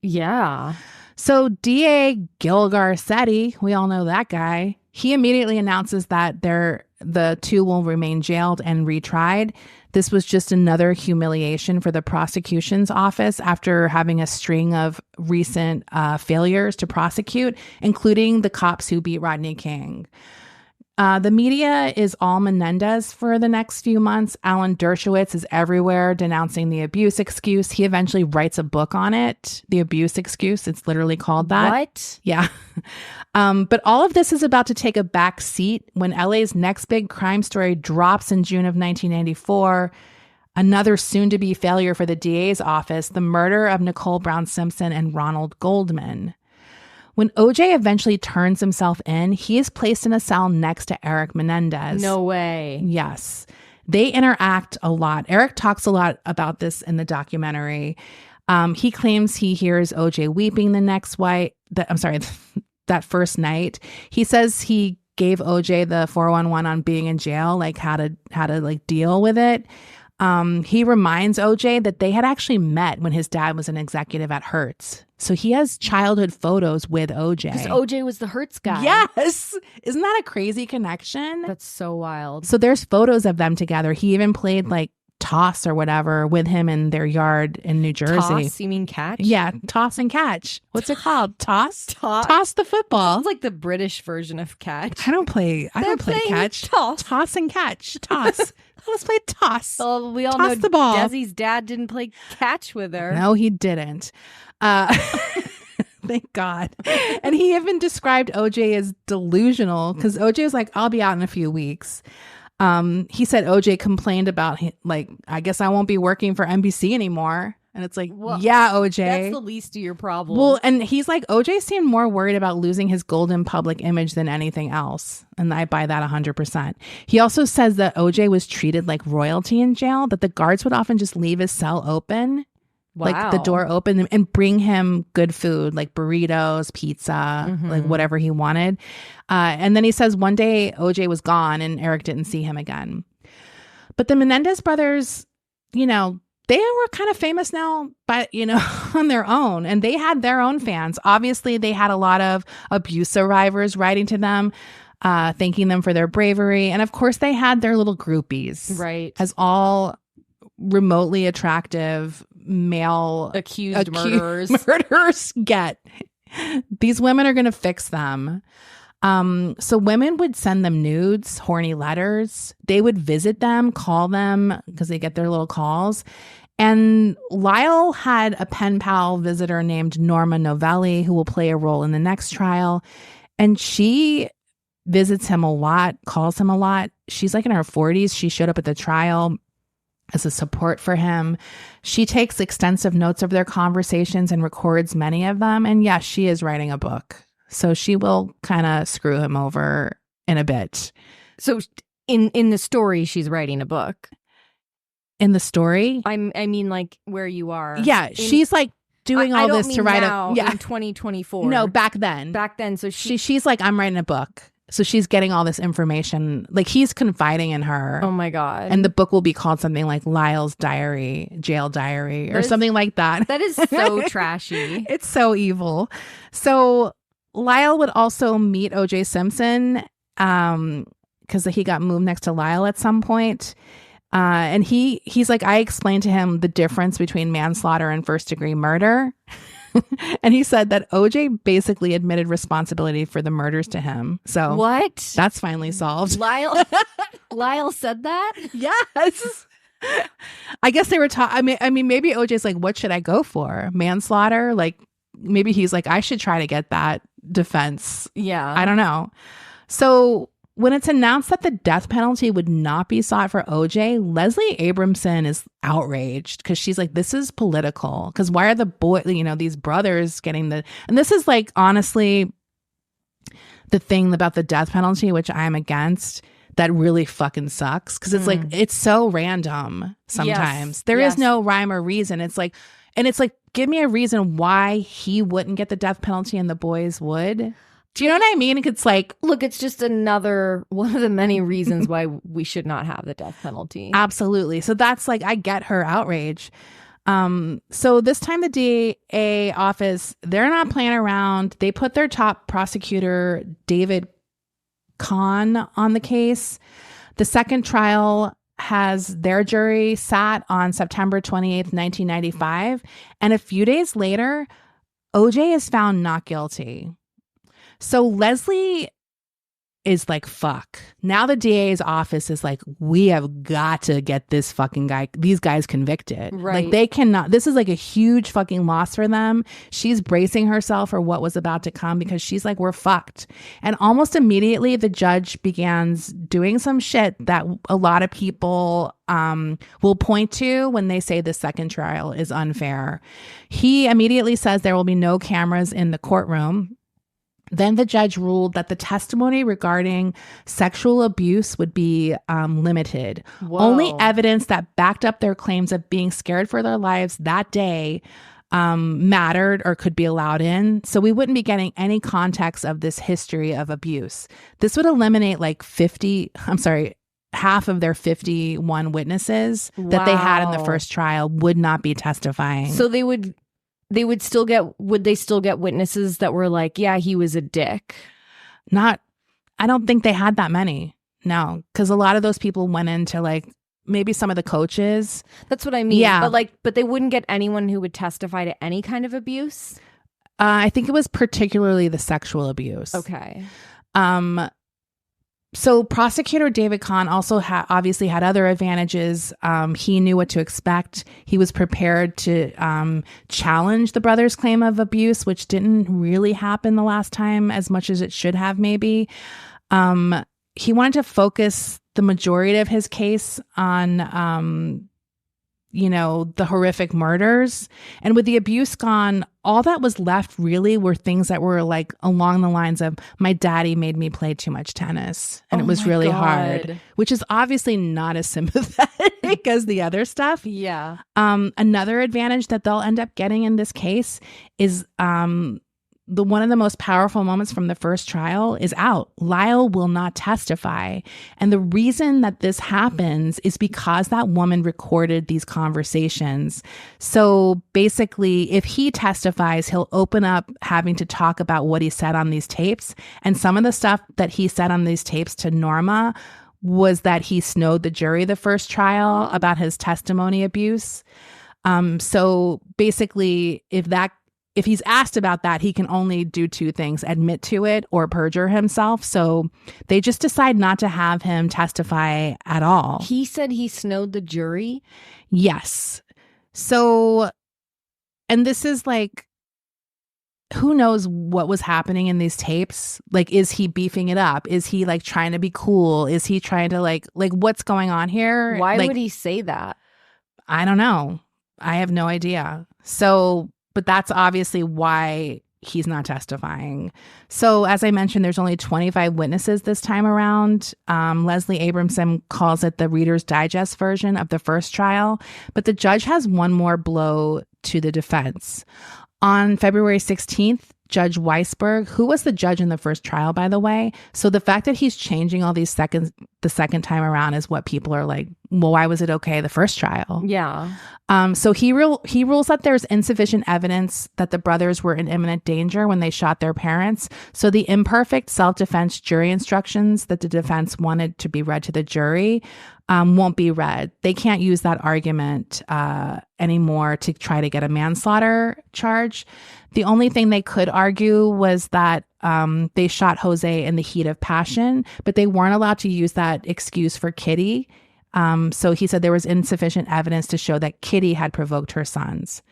Yeah. So DA Gil Garcetti, we all know that guy, he immediately announces that the two will remain jailed and retried. This was just another humiliation for the prosecution's office after having a string of recent failures to prosecute, including the cops who beat Rodney King. The media is all Menendez for the next few months. Alan Dershowitz is everywhere denouncing the abuse excuse. He eventually writes a book on it, The Abuse Excuse. It's literally called that. What? Yeah. But all of this is about to take a back seat when LA's next big crime story drops in June of 1994. Another soon-to-be failure for the DA's office, the murder of Nicole Brown Simpson and Ronald Goldman. When OJ eventually turns himself in, he is placed in a cell next to Eric Menendez. No way. Yes. They interact a lot. Eric talks a lot about this in the documentary. He claims he hears OJ weeping that first night. He says he gave OJ the 411 on being in jail, like how to like deal with it. He reminds OJ that they had actually met when his dad was an executive at Hertz. So he has childhood photos with OJ. Because OJ was the Hertz guy. Yes. Isn't that a crazy connection? That's so wild. So there's photos of them together. He even played like toss or whatever with him in their yard in New Jersey. Toss? You mean catch? Yeah, toss and catch. What's it called? Toss? Toss the football. It's like the British version of catch. I don't play catch. Toss and catch. Toss. Let's play toss. Well, we all toss know the ball. Desi's dad didn't play catch with her. No, he didn't. Thank God. And he even described OJ as delusional because OJ was like, I'll be out in a few weeks. He said OJ complained about, like, I guess I won't be working for NBC anymore. And it's like, well, yeah, OJ. That's the least of your problems. Well, and he's like, OJ seemed more worried about losing his golden public image than anything else. And I buy that 100%. He also says that OJ was treated like royalty in jail, that the guards would often just leave his cell open. Wow. Like the door open and bring him good food, like burritos, pizza, like whatever he wanted. And then he says one day OJ was gone and Eric didn't see him again. But the Menendez brothers, you know, they were kind of famous now, but, you know, on their own. And they had their own fans. Obviously, they had a lot of abuse survivors writing to them, thanking them for their bravery. And of course, they had their little groupies. Right. As all remotely attractive male accused murderers get. These women are going to fix them. So women would send them nudes, horny letters. They would visit them, call them because they get their little calls. And Lyle had a pen pal visitor named Norma Novelli who will play a role in the next trial. And she visits him a lot, calls him a lot. She's like in her 40s. She showed up at the trial as a support for him. She takes extensive notes of their conversations and records many of them. And yes, she is writing a book. So she will kind of screw him over in a bit. So in the story, she's writing a book. In the story? I mean, like where you are. Yeah, she's like doing all this to write now, a... Yeah, in 2024. No, back then. Back then. So she's like, I'm writing a book. So she's getting all this information. Like he's confiding in her. Oh my God. And the book will be called something like Lyle's Diary, Jail Diary, or something like that. That is so trashy. It's so evil. So Lyle would also meet OJ Simpson because he got moved next to Lyle at some point. And he's like, I explained to him the difference between manslaughter and first degree murder. And he said that OJ basically admitted responsibility for the murders to him. So what? That's finally solved. Lyle said that? Yes. I guess they were talking. I mean, maybe OJ's like, what should I go for? Manslaughter? Like, maybe he's like, I should try to get that defense. Yeah. I don't know. So when it's announced that the death penalty would not be sought for OJ, Leslie Abramson is outraged because she's like, this is political. Because why are these brothers getting and this is like, honestly, the thing about the death penalty, which I'm against, that really fucking sucks. Because it's like, it's so random sometimes. There is no rhyme or reason. It's like, give me a reason why he wouldn't get the death penalty and the boys would. Do you know what I mean? It's like, look, it's just another one of the many reasons why we should not have the death penalty. Absolutely. So that's like, I get her outrage. So this time the DA office, they're not playing around. They put their top prosecutor, David Kahn, on the case. The second trial has their jury sat on September 28th, 1995. And a few days later, OJ is found not guilty. So Leslie is like, fuck. Now the DA's office is like, we have got to get these guys convicted. Right. Like, they cannot, this is like a huge fucking loss for them. She's bracing herself for what was about to come because she's like, we're fucked. And almost immediately the judge begins doing some shit that a lot of people will point to when they say the second trial is unfair. He immediately says there will be no cameras in the courtroom. Then the judge ruled that the testimony regarding sexual abuse would be limited. Whoa. Only evidence that backed up their claims of being scared for their lives that day mattered or could be allowed in. So we wouldn't be getting any context of this history of abuse. This would eliminate like half of their 51 witnesses that they had in the first trial would not be testifying. So would they still get witnesses that were like, yeah, he was a dick? I don't think they had that many. No, because a lot of those people went into like maybe some of the coaches. That's what I mean. Yeah. But they wouldn't get anyone who would testify to any kind of abuse? I think it was particularly the sexual abuse. Okay. So prosecutor David Kahn also obviously had other advantages. He knew what to expect. He was prepared to challenge the brothers' claim of abuse, which didn't really happen the last time as much as it should have maybe. He wanted to focus the majority of his case on the horrific murders. And with the abuse gone, all that was left really were things that were like along the lines of, my daddy made me play too much tennis. And it was really hard, which is obviously not as sympathetic as the other stuff. Yeah. Another advantage that they'll end up getting in this case is one of the most powerful moments from the first trial is out. Lyle will not testify. And the reason that this happens is because that woman recorded these conversations. So basically, if he testifies, he'll open up having to talk about what he said on these tapes. And some of the stuff that he said on these tapes to Norma was that he snowed the jury the first trial about his testimony abuse. So basically, if he's asked about that, he can only do two things: admit to it or perjure himself. So they just decide not to have him testify at all. He said he snowed the jury? Yes. So, and this is like, who knows what was happening in these tapes? Like, is he beefing it up? Is he like trying to be cool? Is he trying to like what's going on here? Why would he say that? I don't know. I have no idea. So, but that's obviously why he's not testifying. So as I mentioned, there's only 25 witnesses this time around. Leslie Abramson calls it the Reader's Digest version of the first trial, but the judge has one more blow to the defense. On February 16th, Judge Weisberg, who was the judge in the first trial, by the way. So the fact that he's changing all these the second time around is what people are like, well, why was it okay the first trial? Yeah. So he rules that there's insufficient evidence that the brothers were in imminent danger when they shot their parents. So the imperfect self-defense jury instructions that the defense wanted to be read to the jury won't be read. They can't use that argument anymore to try to get a manslaughter charge. The only thing they could argue was that they shot Jose in the heat of passion, but they weren't allowed to use that excuse for Kitty. So he said there was insufficient evidence to show that Kitty had provoked her sons.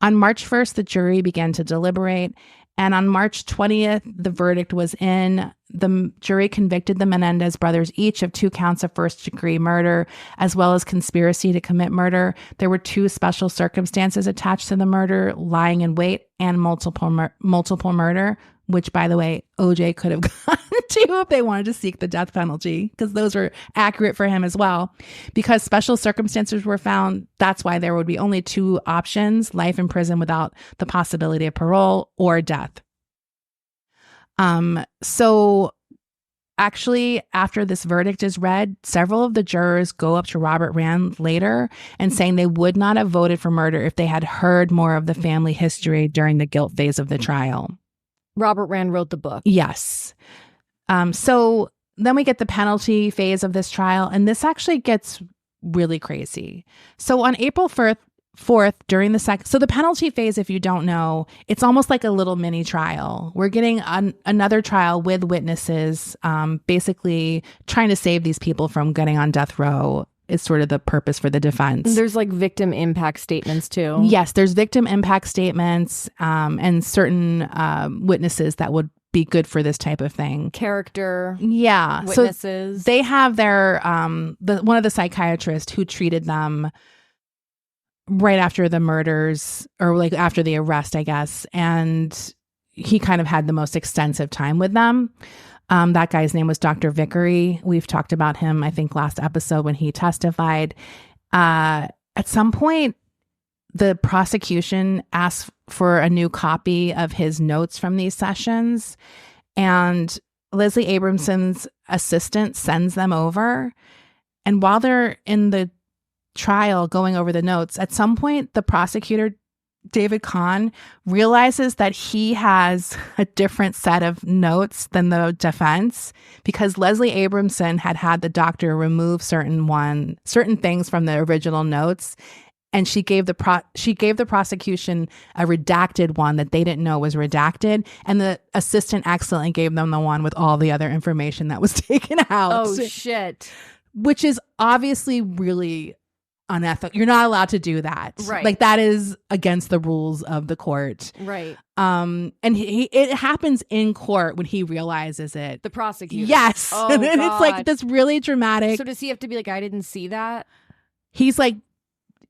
On March 1st, the jury began to deliberate. And on March 20th, the verdict was in. The jury convicted the Menendez brothers each of 2 counts of first-degree murder, as well as conspiracy to commit murder. There were 2 special circumstances attached to the murder: lying in wait and multiple murder, which, by the way, OJ could have gone to if they wanted to seek the death penalty, because those are accurate for him as well. Because special circumstances were found, that's why there would be only 2 options: life in prison without the possibility of parole or death. So actually, after this verdict is read, several of the jurors go up to Robert Rand later and saying they would not have voted for murder if they had heard more of the family history during the guilt phase of the trial. Robert Rand wrote the book. Yes. So then we get the penalty phase of this trial, and this actually gets really crazy. So on April 4th, during the so the penalty phase, if you don't know, it's almost like a little mini trial. We're getting another trial with witnesses, basically trying to save these people from getting on death row is sort of the purpose for the defense. There's like victim impact statements too. Yes, there's victim impact statements and certain witnesses that would be good for this type of thing. Character. Yeah. Witnesses. So they have their one of the psychiatrists who treated them right after the murders, or like after the arrest, I guess. And he kind of had the most extensive time with them. That guy's name was Dr. Vickery. We've talked about him, I think, last episode when he testified. At some point, the prosecution asked for a new copy of his notes from these sessions, and Leslie Abramson's assistant sends them over. And while they're in the trial going over the notes, at some point, the prosecutor, David Kahn, realizes that he has a different set of notes than the defense, because Leslie Abramson had the doctor remove certain things from the original notes, and she gave the prosecution a redacted one that they didn't know was redacted, and the assistant accidentally gave them the one with all the other information that was taken out. Oh shit. Which is obviously really unethical. You're not allowed to do that. Right. Like, that is against the rules of the court. Right. And it happens in court when he realizes it. The prosecutor. Yes. Oh, and God. it's like this really dramatic. So does he have to be like, I didn't see that? He's like,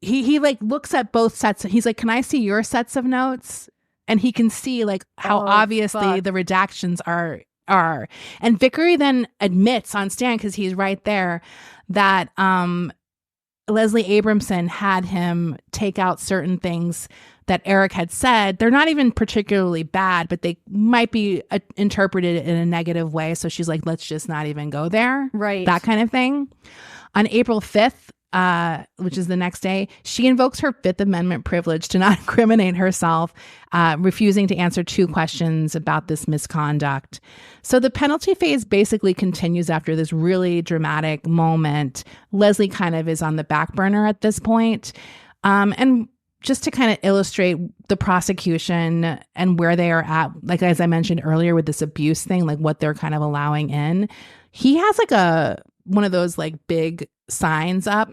he like looks at both sets. He's like, can I see your sets of notes? And he can see like how obviously the redactions are. And Vickery then admits on stand, because he's right there, that Leslie Abramson had him take out certain things that Eric had said. They're not even particularly bad, but they might be interpreted in a negative way. So she's like, let's just not even go there. Right. That kind of thing. On April 5th, which is the next day, she invokes her Fifth Amendment privilege to not incriminate herself, refusing to answer 2 questions about this misconduct. So the penalty phase basically continues after this really dramatic moment. Leslie kind of is on the back burner at this point. And just to kind of illustrate the prosecution and where they are at, like as I mentioned earlier with this abuse thing, like what they're kind of allowing in, he has like one of those like big signs up.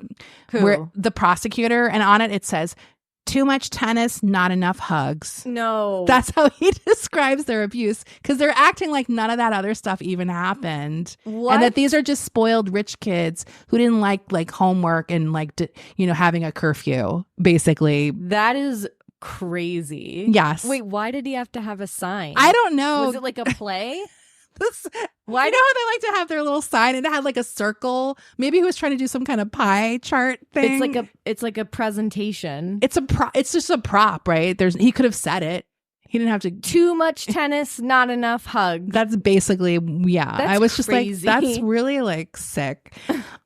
Who? Where the prosecutor, and on it says, too much tennis, not enough hugs. No. That's how he describes their abuse, because they're acting like none of that other stuff even happened. What? And that these are just spoiled rich kids who didn't like homework and having a curfew, basically. That is crazy. Yes. Wait, why did he have to have a sign? I don't know. Was it like a play? Why? You know how they like to have their little sign and it had like a circle? Maybe he was trying to do some kind of pie chart thing. It's like a presentation. It's just a prop, right? He could have said it. He didn't have to. Too much tennis, not enough hugs. That's basically, yeah. That's I was just crazy. Like, that's really like sick.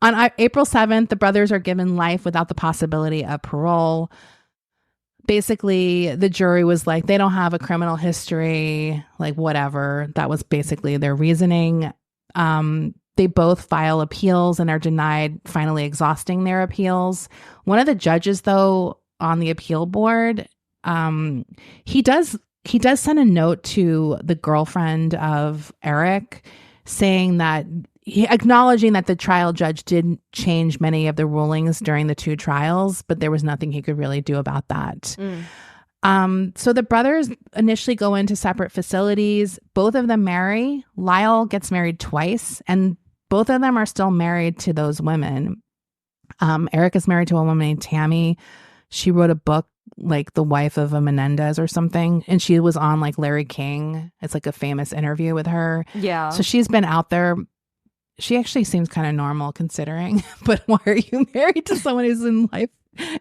On April 7th, the brothers are given life without the possibility of parole. Basically, the jury was like, they don't have a criminal history, like whatever. That was basically their reasoning. They both file appeals and are denied finally exhausting their appeals. One of the judges, though, on the appeal board, he does send a note to the girlfriend of Eric saying that acknowledging that the trial judge did change many of the rulings during the 2 trials, but there was nothing he could really do about that. So the brothers initially go into separate facilities. Both of them marry. Lyle gets married twice, and both of them are still married to those women. Eric is married to a woman named Tammy. She wrote a book, like The Wife of a Menendez or something, and she was on like Larry King. It's like a famous interview with her. Yeah. So she's been out there. She actually seems kind of normal considering, but why are you married to someone who's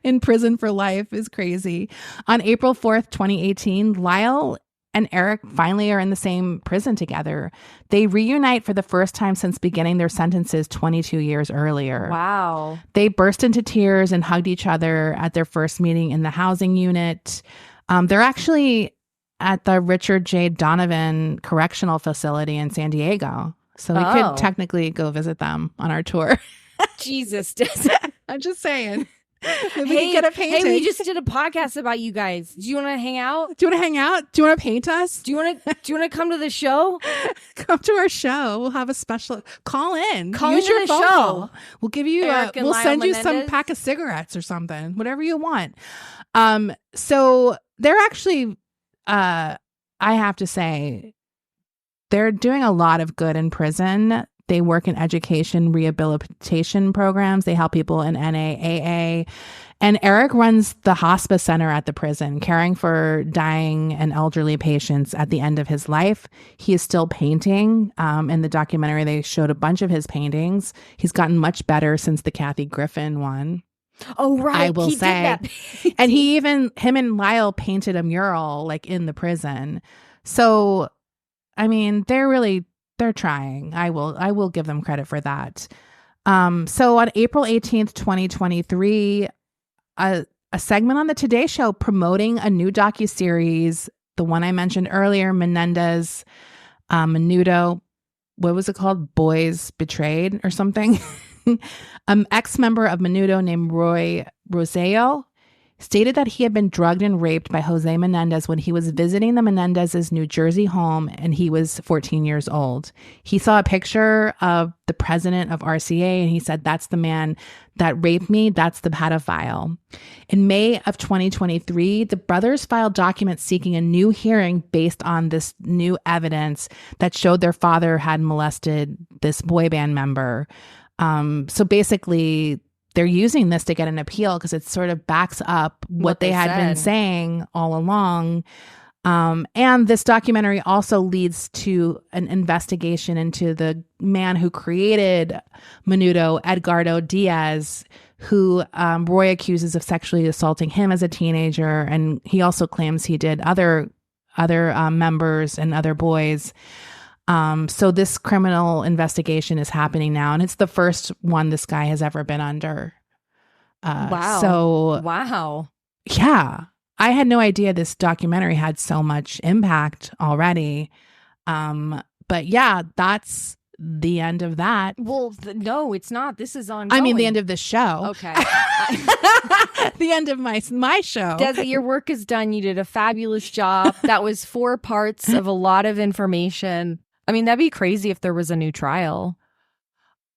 in prison for life is crazy. On April 4th, 2018, Lyle and Eric finally are in the same prison together. They reunite for the first time since beginning their sentences 22 years earlier. Wow. They burst into tears and hugged each other at their first meeting in the housing unit. They're actually at the Richard J. Donovan Correctional Facility in San Diego. So we could technically go visit them on our tour. Jesus. I'm just saying. Maybe we can get a painting. Hey, we just did a podcast about you guys. Do you want to hang out? Do you want to hang out? Do you want to paint us? Do you want to come to the show? Come to our show. We'll have a special call in. Use your phone show. Call. We'll give you we'll send you Menendez. some pack of cigarettes or something. Whatever you want. So they're actually I have to say they're doing a lot of good in prison. They work in education rehabilitation programs. They help people in NAAA. And Eric runs the hospice center at the prison, caring for dying and elderly patients at the end of his life. He is still painting. In the documentary, they showed a bunch of his paintings. He's gotten much better since the Kathy Griffin one. Oh, right. I will say. And him and Lyle painted a mural like in the prison. So, I mean, they're trying. I will give them credit for that. So on April 18th, 2023, a segment on the Today Show promoting a new docuseries, the one I mentioned earlier, Menendez, Menudo, what was it called? Boys Betrayed or something? Ex-member of Menudo named Roy Rosario stated that he had been drugged and raped by Jose Menendez when he was visiting the Menendez's New Jersey home and he was 14 years old. He saw a picture of the president of RCA and he said, "That's the man that raped me. That's the pedophile." In May of 2023, the brothers filed documents seeking a new hearing based on this new evidence that showed their father had molested this boy band member. So basically, they're using this to get an appeal because it sort of backs up what they had been saying all along. And this documentary also leads to an investigation into the man who created Menudo, Edgardo Diaz, who Roy accuses of sexually assaulting him as a teenager. And he also claims he did other members and other boys. So this criminal investigation is happening now, and it's the first one this guy has ever been under. Wow. So wow. Yeah. I had no idea this documentary had so much impact already. But yeah, that's the end of that. Well, no, it's not. This is ongoing. I mean, the end of the show. Okay. The end of my show. Desi, your work is done. You did a fabulous job. That was 4 parts of a lot of information. I mean, that'd be crazy if there was a new trial.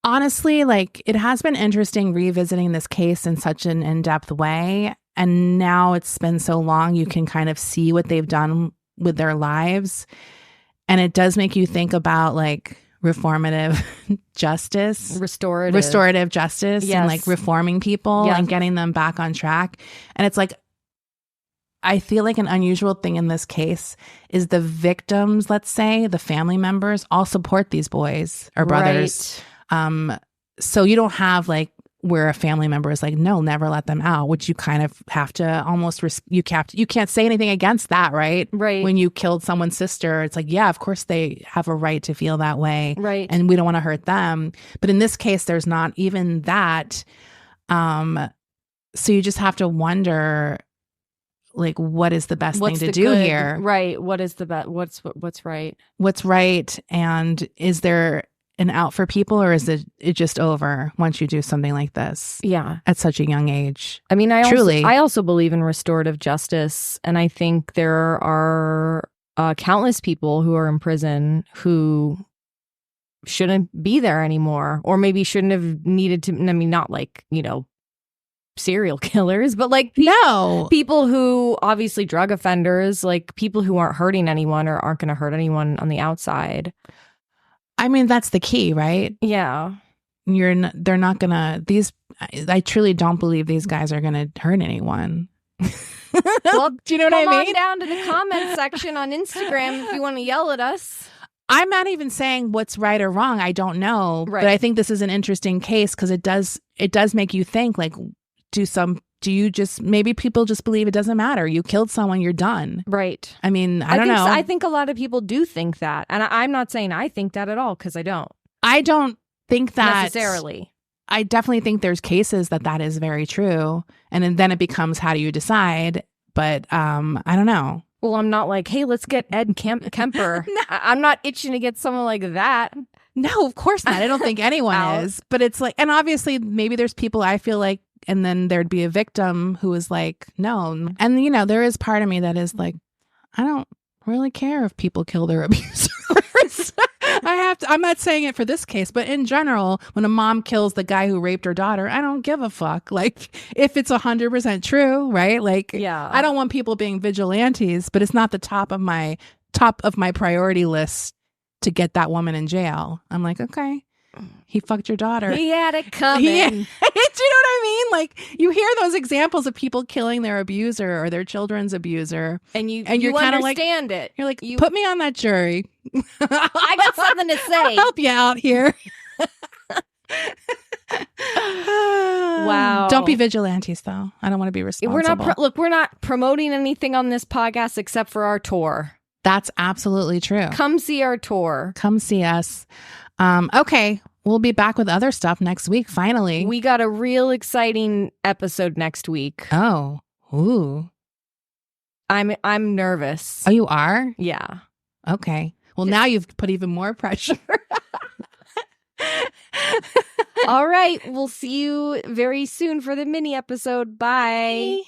Honestly, like, it has been interesting revisiting this case in such an in-depth way. And now it's been so long, you can kind of see what they've done with their lives. And it does make you think about, like, reformative justice. Restorative justice. Yes. And, like, reforming people and getting them back on track. And it's like, I feel like an unusual thing in this case is the victims, let's say, the family members, all support these boys or brothers. Right. So you don't have like where a family member is like, no, never let them out, which you kind of have to almost, you can't say anything against that, right? Right. When you killed someone's sister, it's like, yeah, of course they have a right to feel that way. Right. And we don't want to hurt them. But in this case, there's not even that. So you just have to wonder, like, what is the best thing to do here? Right. What is the best? What's right? What's right? And is there an out for people, or is it just over once you do something like this? Yeah. At such a young age. I mean, Truly. I also believe in restorative justice. And I think there are countless people who are in prison who shouldn't be there anymore, or maybe shouldn't have needed to. I mean, not like, serial killers, but like people who obviously drug offenders, like people who aren't hurting anyone or aren't going to hurt anyone on the outside. I mean, that's the key, right? Yeah. They're not going to, I truly don't believe these guys are going to hurt anyone. Well, do you know what I mean? Come on down to the comment section on Instagram if you want to yell at us. I'm not even saying what's right or wrong. I don't know. Right. But I think this is an interesting case because it does make you think, like, maybe people just believe it doesn't matter. You killed someone, you're done. Right. I mean, I don't know. I think a lot of people do think that. And I'm not saying I think that at all, because I don't. I don't think that necessarily. I definitely think there's cases that is very true. And then it becomes, how do you decide? But I don't know. Well, I'm not like, hey, let's get Ed Kemper. No. I'm not itching to get someone like that. No, of course not. I don't think anyone is. But it's like, and obviously maybe there's people I feel like, and then there'd be a victim who is like, no. And, there is part of me that is like, I don't really care if people kill their abusers. I'm not saying it for this case, but in general, when a mom kills the guy who raped her daughter, I don't give a fuck. Like, if it's 100% true, right? Like, yeah. I don't want people being vigilantes, but it's not the top of my priority list to get that woman in jail. I'm like, okay, he fucked your daughter. He had it coming. Do you know what I mean? Like, you hear those examples of people killing their abuser or their children's abuser, and you're kind of like, it. You're like, put me on that jury. I got something to say. I'll help you out here. Wow. Don't be vigilantes, though. I don't want to be responsible. We're not promoting anything on this podcast except for our tour. That's absolutely true. Come see our tour. Come see us. Okay. We'll be back with other stuff next week, finally. We got a real exciting episode next week. Oh. Ooh. I'm nervous. Oh, you are? Yeah. Okay. Well, now you've put even more pressure. All right. We'll see you very soon for the mini episode. Bye.